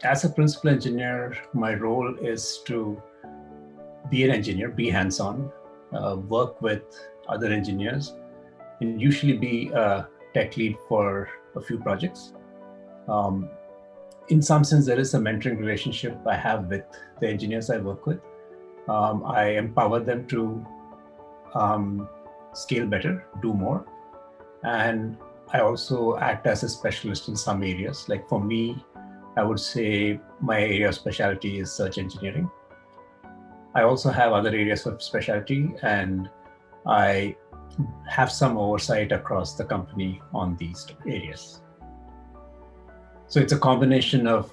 As a principal engineer, my role is to be an engineer, be hands-on, work with other engineers, and usually be a tech lead for a few projects. Um, in some sense, there is a mentoring relationship I have with the engineers I work with. I empower them to um, scale better, do more, and I also act as a specialist in some areas. Like for me, I would say my area of specialty is search engineering. I also have other areas of specialty, and I have some oversight across the company on these areas. So it's a combination of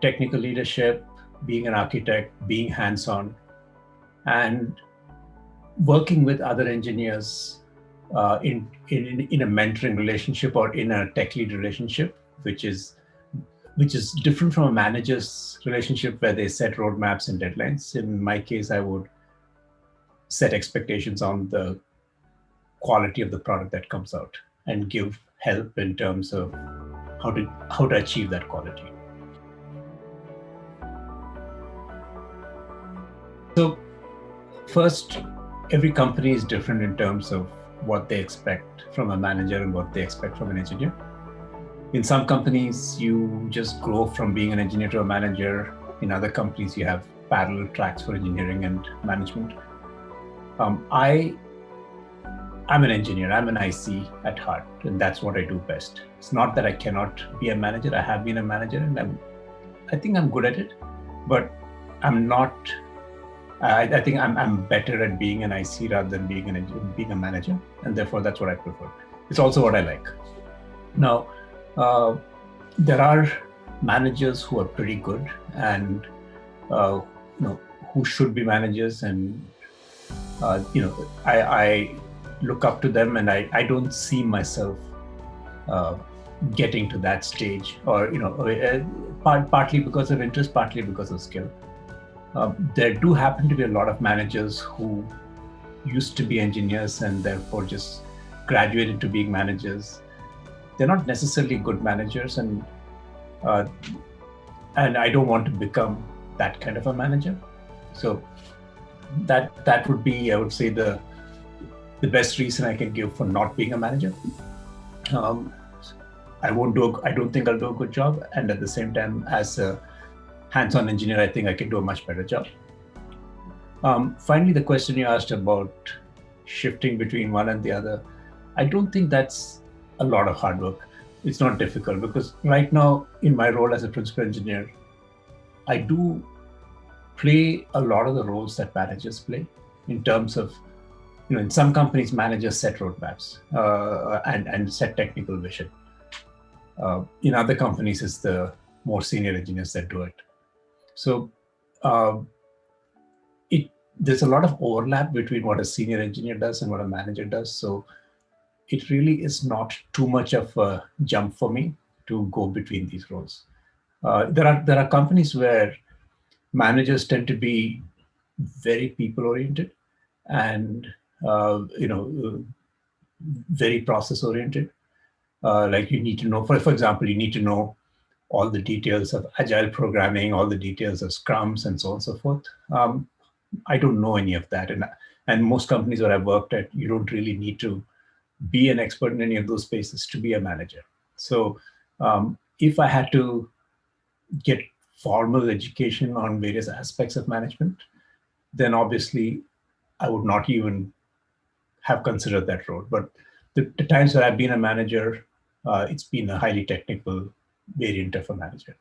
technical leadership, being an architect, being hands-on, and working with other engineers in a mentoring relationship or in a tech lead relationship, which is different from a manager's relationship where they set roadmaps and deadlines. In my case, I would set expectations on the quality of the product that comes out and give help in terms of how to achieve that quality. So first, every company is different in terms of what they expect from a manager and what they expect from an engineer. In some companies, you just grow from being an engineer to a manager. In other companies, you have parallel tracks for engineering and management. I I'm an engineer. I'm an IC at heart, and that's what I do best. It's not that I cannot be a manager. I have been a manager, and I think I'm good at it, but I'm not. I think I'm better at being an IC rather than being a manager, and therefore that's what I prefer. It's also what I like. Now, uh, there are managers who are pretty good and uh, who should be managers, and I look up to them, and I don't see myself uh, getting to that stage, or partly because of interest, partly because of skill. There do happen to be a lot of managers who used to be engineers and therefore just graduated to being managers. They're not necessarily good managers, uh, and I don't want to become that kind of a manager. So that would be, I would say, the best reason I can give for not being a manager. Um, I don't think I'll do a good job, and at the same time, as a hands-on engineer, I think I can do a much better job. Finally, the question you asked about shifting between one and the other, I don't think that's a lot of hard work. It's not difficult because right now, in my role as a principal engineer, I do play a lot of the roles that managers play in terms of, in some companies, managers set roadmaps and set technical vision. In other companies, it's the more senior engineers that do it. So uh, it there's a lot of overlap between what a senior engineer does and what a manager does. So it really is not too much of a jump for me to go between these roles. There are companies where managers tend to be very people oriented and very process oriented. Like you need to know, for example, you need to know all the details of agile programming, all the details of scrums, and so on and so forth. I don't know any of that, and most companies that I've worked at, you don't really need to be an expert in any of those spaces to be a manager. So if I had to get formal education on various aspects of management, then obviously I would not even have considered that role. But the times where I've been a manager, it's been a highly technical variant of a manager.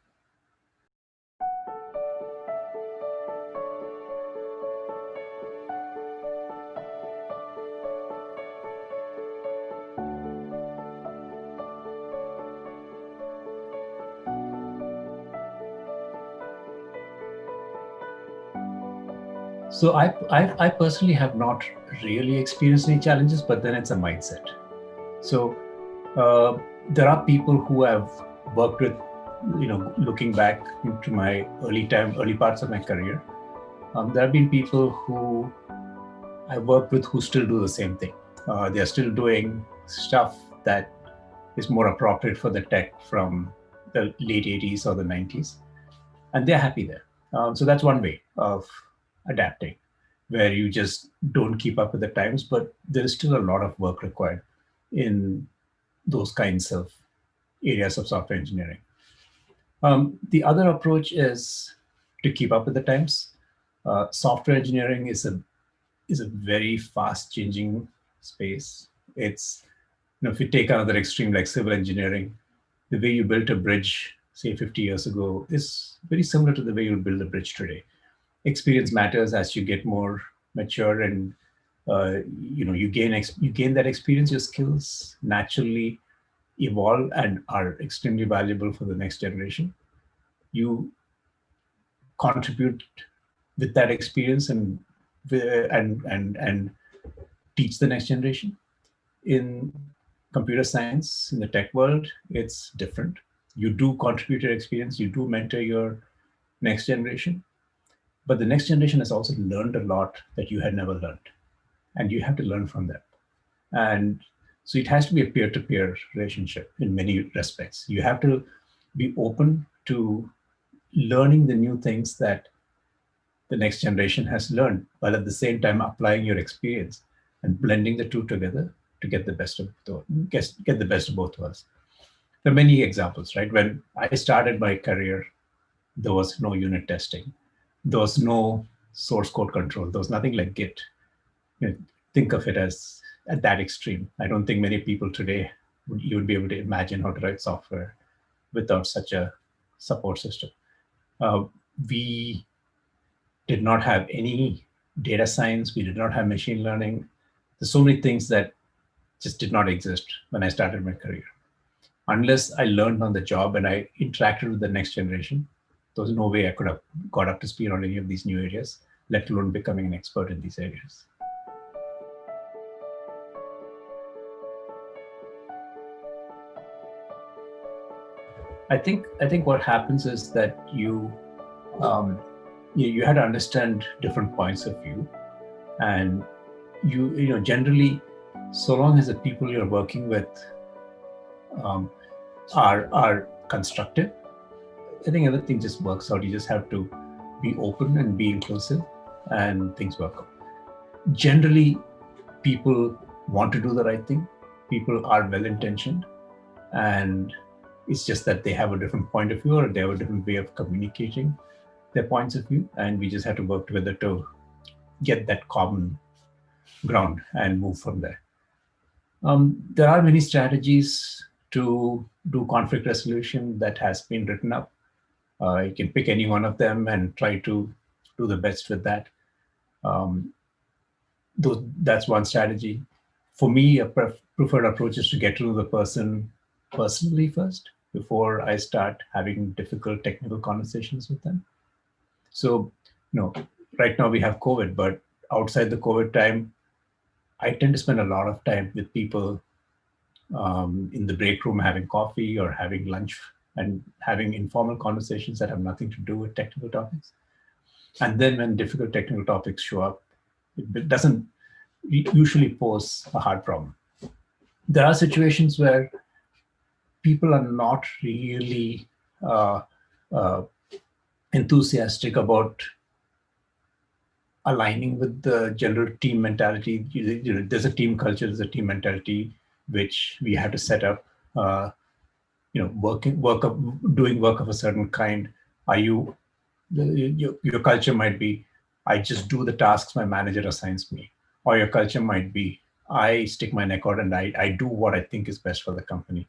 So I personally have not really experienced any challenges, but then it's a mindset. So uh, there are people who have worked with, looking back into my early parts of my career, there have been people who I worked with who still do the same thing. They're still doing stuff that is more appropriate for the tech from the late 80s or the 90s. and they're happy there. So that's one way of adapting, where you just don't keep up with the times, but there is still a lot of work required in those kinds of areas of software engineering. The other approach is to keep up with the times. Software engineering is a very fast changing space. It's, if you take another extreme like civil engineering, the way you built a bridge, say 50 years ago, is very similar to the way you build a bridge today. Experience matters as you get more mature, and you gain that experience. Your skills naturally evolve and are extremely valuable for the next generation. You contribute with that experience and teach the next generation. In computer science, in the tech world, it's different. You do contribute your experience, you do mentor your next generation, but the next generation has also learned a lot that you had never learned, and you have to learn from them. And so it has to be a peer-to-peer relationship in many respects. You have to be open to learning the new things that the next generation has learned, while at the same time applying your experience and blending the two together to get the best of get the best of both worlds. There are many examples, right? When I started my career, there was no unit testing, there was no source code control, there was nothing like Git. You know, think of it as at that extreme. I don't think many people today you would be able to imagine how to write software without such a support system. We did not have any data science. We did not have machine learning. There's so many things that just did not exist when I started my career. Unless I learned on the job and I interacted with the next generation, there was no way I could have got up to speed on any of these new areas, let alone becoming an expert in these areas. I think what happens is that um, you had to understand different points of view, and generally, so long as the people you're working with um, are constructive, I think everything just works out. You just have to be open and be inclusive, and things work out. Generally, people want to do the right thing. People are well intentioned, and it's just that they have a different point of view, or they have a different way of communicating their points of view, and we just have to work together to get that common ground and move from there. There are many strategies to do conflict resolution that has been written up. You can pick any one of them and try to do the best with that. That's one strategy. For me, a preferred approach is to get to know the person personally first before I start having difficult technical conversations with them. So, right now we have COVID, but outside the COVID time, I tend to spend a lot of time with people in the break room having coffee or having lunch and having informal conversations that have nothing to do with technical topics. And then when difficult technical topics show up, it doesn't usually pose a hard problem. There are situations where people are not really enthusiastic about aligning with the general team mentality. There's a team culture, there's a team mentality, which we have to set up. Doing work of a certain kind. Your culture might be, I just do the tasks my manager assigns me, or your culture might be, I stick my neck out and I do what I think is best for the company,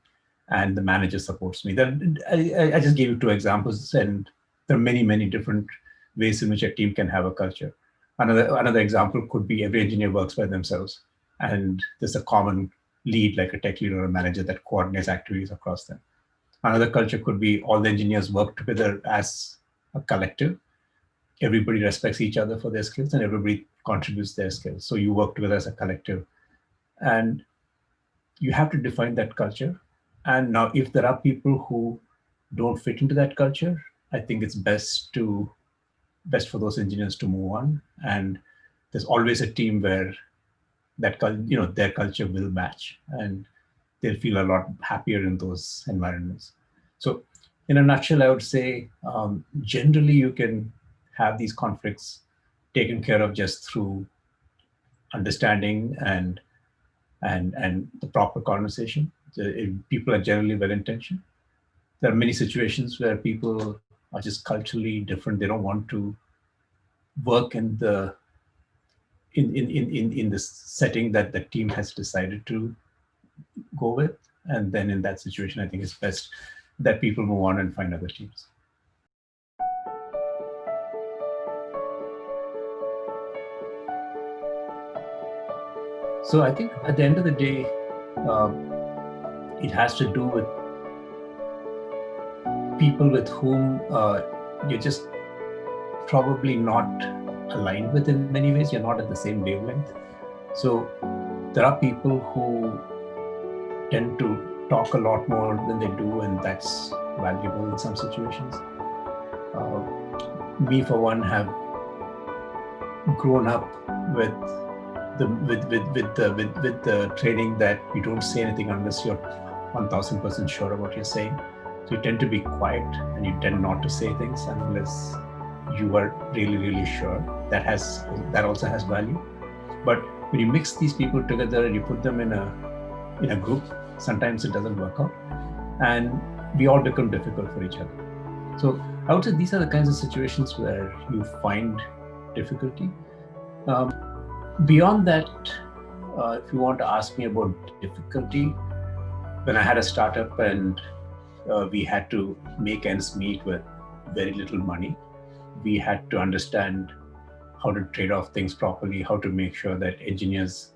and the manager supports me. Then I just gave you two examples, and there are many different ways in which a team can have a culture. Another example could be every engineer works by themselves, and there's a common lead, like a tech lead or a manager, that coordinates activities across them. Another culture could be all the engineers work together as a collective. Everybody respects each other for their skills, and everybody contributes their skills. So you work together as a collective, and you have to define that culture. And now, if there are people who don't fit into that culture, I think it's best for those engineers to move on. And there's always a team where their culture will match, and they'll feel a lot happier in those environments. So In a nutshell, I would say generally you can have these conflicts taken care of just through understanding and the proper conversation. People are generally well intentioned. There are many situations where people are just culturally different. They don't want to work in the setting that the team has decided to go with. And then in that situation, I think it's best that people move on and find other teams. So I think at the end of the day, uh, it has to do with people with whom you're just probably not aligned with in many ways. You're not at the same wavelength. So there are people who tend to talk a lot more than they do, and that's valuable in some situations. Me, for one, have grown up with the training that you don't say anything unless you're 1000% sure about what you're saying. So you tend to be quiet and you tend not to say things unless you are really sure. That also has value. But when you mix these people together and you put them in a group, sometimes it doesn't work out, and we all become difficult for each other. So I would say these are the kinds of situations where you find difficulty. Um, Beyond that, if you want to ask me about difficulty, when I had a startup and we had to make ends meet with very little money, we had to understand how to trade off things properly, how to make sure that engineers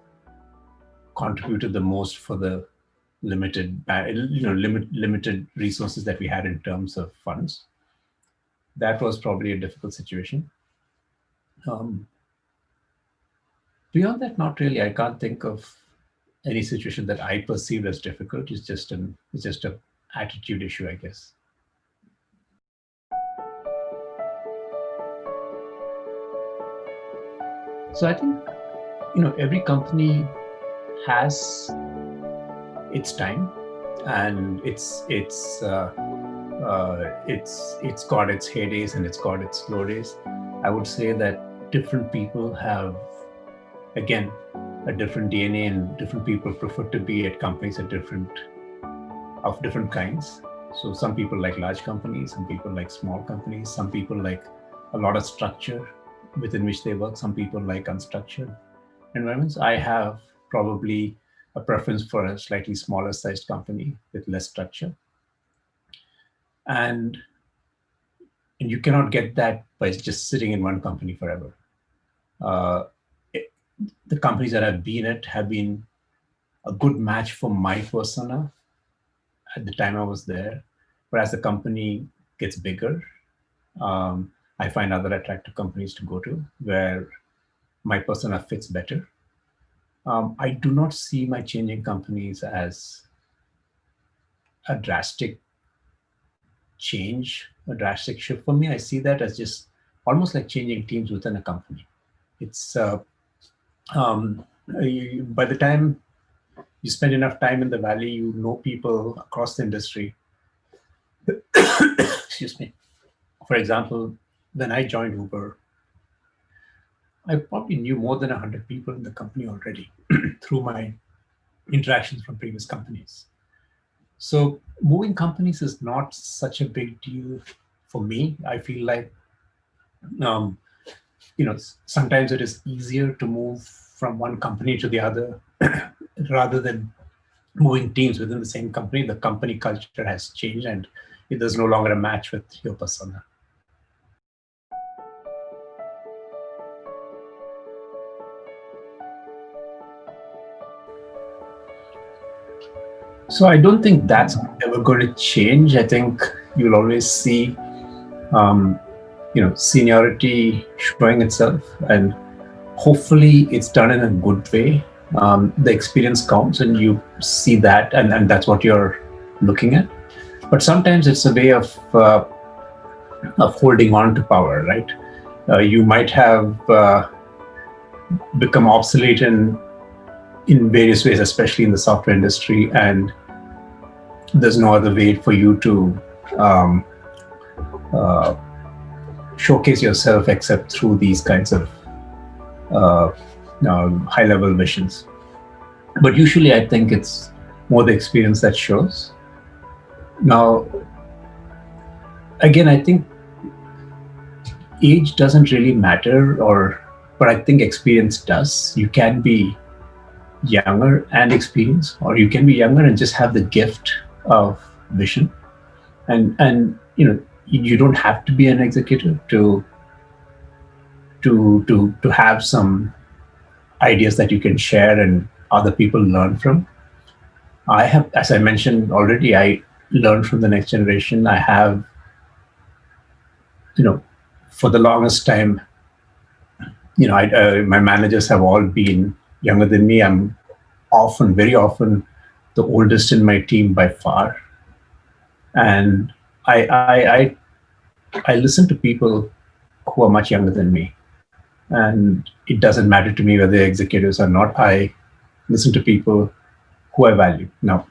contributed the most for the limited resources that we had in terms of funds. That was probably a difficult situation. Um, Beyond that, not really. I can't think of any situation that I perceived as difficult. It's just a attitude issue, I guess. So I think every company has its time, and it's got its heydays and it's got its slow days. I would say that different people have, again, a different DNA, and different people prefer to be at companies of different kinds. So some people like large companies, some people like small companies, some people like a lot of structure within which they work, some people like unstructured environments. I have probably a preference for a slightly smaller sized company with less structure. And and you cannot get that by just sitting in one company forever. Uh, it, the companies that I've been at have been a good match for my persona at the time I was there. But as the company gets bigger, I find other attractive companies to go to where my persona fits better. I do not see my changing companies as a drastic change, a drastic shift for me. I see that as just almost like changing teams within a company. It's by the time you spend enough time in the valley, you know people across the industry. Excuse me. For example, when I joined Uber, I probably knew more than 100 people in the company already through my interactions from previous companies. So moving companies is not such a big deal for me. I feel like um, sometimes it is easier to move from one company to the other rather than moving teams within the same company. The company culture has changed, and it is no longer a match with your persona. So I don't think that's ever going to change. I think you'll always see, um, seniority showing itself, and hopefully it's done in a good way. The experience counts, and you see that, and that's what you're looking at. But sometimes it's a way of holding on to power, right? You might have become obsolete in various ways, especially in the software industry, and there's no other way for you to um, uh, showcase yourself except through these kinds of uh, high level missions. But usually, I think it's more the experience that shows. Now, again, I think age doesn't really matter, or but I think experience does. You can be younger and experienced, or you can be younger and just have the gift of vision. And you don't have to be an executive to have some ideas that you can share and other people learn from. I have, as I mentioned already, I learn from the next generation. I have, you know, for the longest time, my managers have all been younger than me. I'm often, very often, the oldest in my team by far, and I I I, I listen to people who are much younger than me, and it doesn't matter to me whether they're executives or not. I listen to people who I value. Now,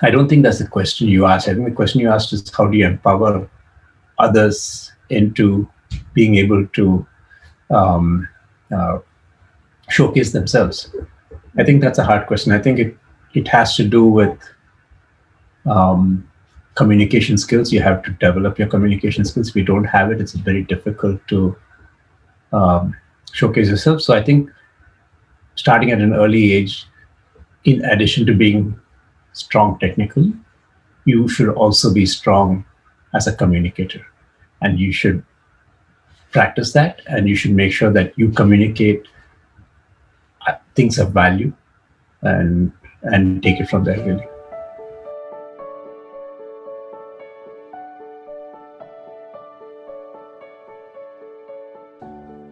I don't think that's the question you asked. I think the question you asked is how do you empower others into being able to um, uh, showcase themselves. I think that's a hard question. I think it has to do with um, communication skills. You have to develop your communication skills. If you don't have it, it's very difficult to um, showcase yourself. So I think starting at an early age, in addition to being strong technically, you should also be strong as a communicator, and you should practice that, and you should make sure that you communicate things of value and take it from there really.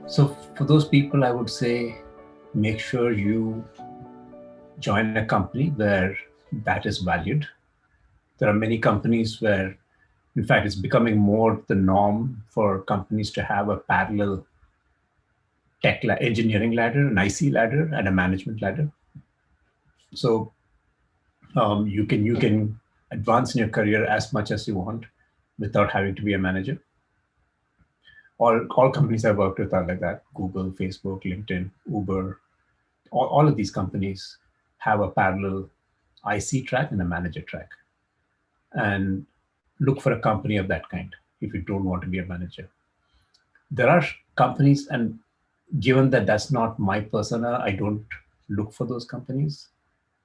So for those people, I would say make sure you join a company where that is valued. There are many companies where, in fact, it's becoming more the norm for companies to have a parallel engineering ladder, an IC ladder, and a management ladder. So you can advance in your career as much as you want without having to be a manager. All companies I've worked with are like that. Google, Facebook, LinkedIn, Uber, all of these companies have a parallel IC track and a manager track. And look for a company of that kind if you don't want to be a manager. There are companies, and given that that's not my persona, I don't look for those companies.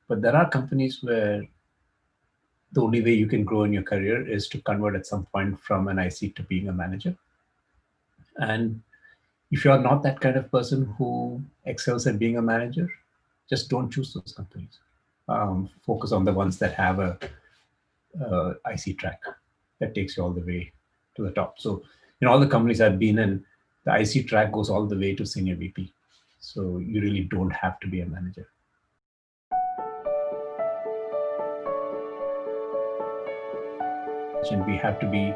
But there are companies where the only way you can grow in your career is to convert at some point from an IC to being a manager. And if you're not that kind of person who excels at being a manager, just don't choose those companies. Focus on the ones that have a IC track that takes you all the way to the top. So in all the companies I've been in, the IC track goes all the way to senior VP. So you really don't have to be a manager. And we have to be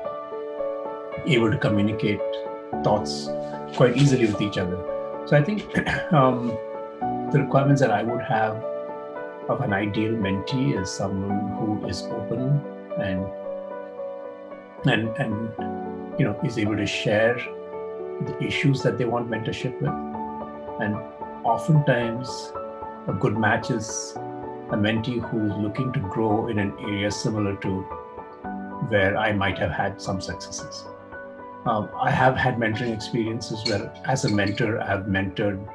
able to communicate thoughts quite easily with each other. So I think the requirements that I would have of an ideal mentee is someone who is open and is able to share the issues that they want mentorship with. And oftentimes a good match is a mentee who's looking to grow in an area similar to where I might have had some successes. I have had mentoring experiences where, as a mentor, I've mentored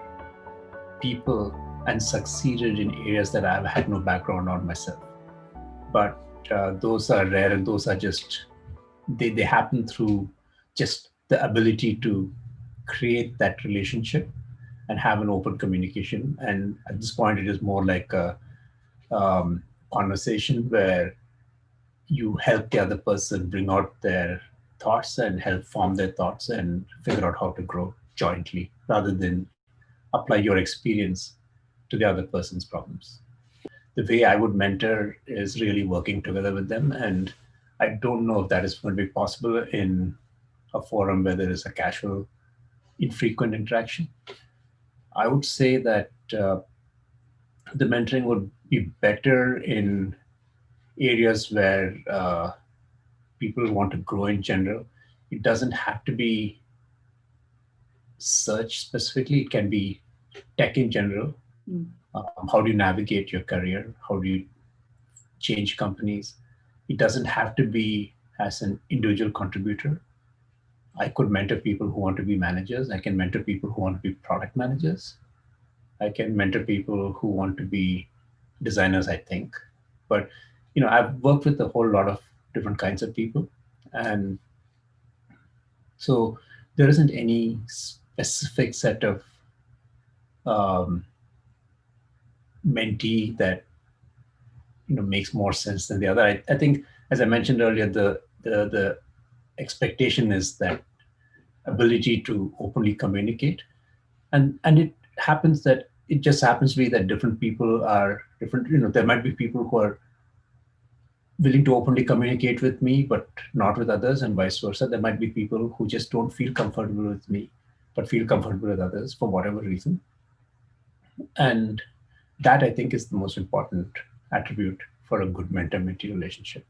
people and succeeded in areas that I've had no background on myself. But those are rare, and those are just, they happen through just the ability to create that relationship and have an open communication. And at this point, it is more like a conversation where you help the other person bring out their thoughts and help form their thoughts and figure out how to grow jointly rather than apply your experience to the other person's problems. The way I would mentor is really working together with them. And I don't know if that is going to be possible in a forum where there is a casual, infrequent interaction. I would say that the mentoring would be better in areas where people who want to grow in general. It doesn't have to be search specifically, it can be tech in general. How do you navigate your career? How do you change companies? It doesn't have to be as an individual contributor. I could mentor people who want to be managers. I can mentor people who want to be product managers. I can mentor people who want to be designers, I think. But I've worked with a whole lot of different kinds of people. And so there isn't any specific set of um, mentee that makes more sense than the other. I think, as I mentioned earlier, the expectation is that ability to openly communicate, and it just happens to be that different people are different. There might be people who are willing to openly communicate with me, but not with others, and vice versa. There might be people who just don't feel comfortable with me, but feel comfortable with others for whatever reason. And that, I think, is the most important attribute for a good mentor-mentee relationship.